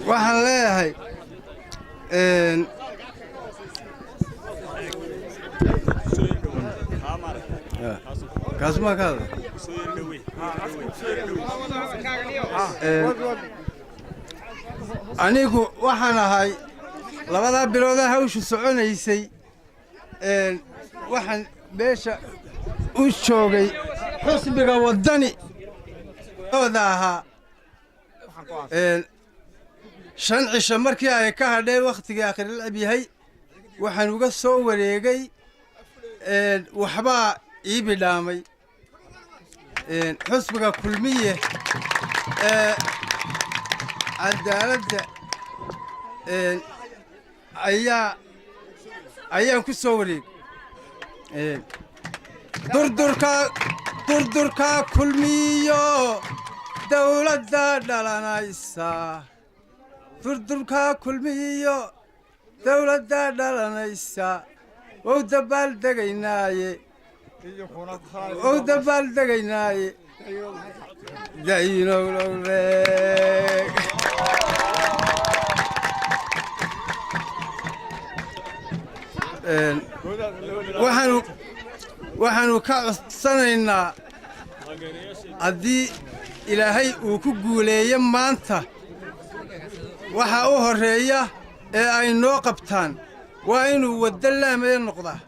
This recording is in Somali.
waxaan leeyahay kaasma kaada anigu waxaan ahay labada bilood hawshu soconaysay waxaan beesha u joogay xusbiga wadani ooda ahaa shan cisho markii ay ka hadheen wakhtigii aakhiril ab yahay waxaan uga soo wareegay waxbaa ii bidhaamay xusbiga kulmiye cadaaladda ayaan ku soo wareegay durdurkaa kulmiyo dawladda dhalanaysa durdurkaa kulmiyo dawladda dhalanaysa wow dabaaldegaynaaye daynowlowleeg waxaanu ka codsanaynaa haddii ilaahay uu ku guuleeyo maanta waxa u horreeya ee ay noo qabtaan waa inuu waddo laamaya noqdaa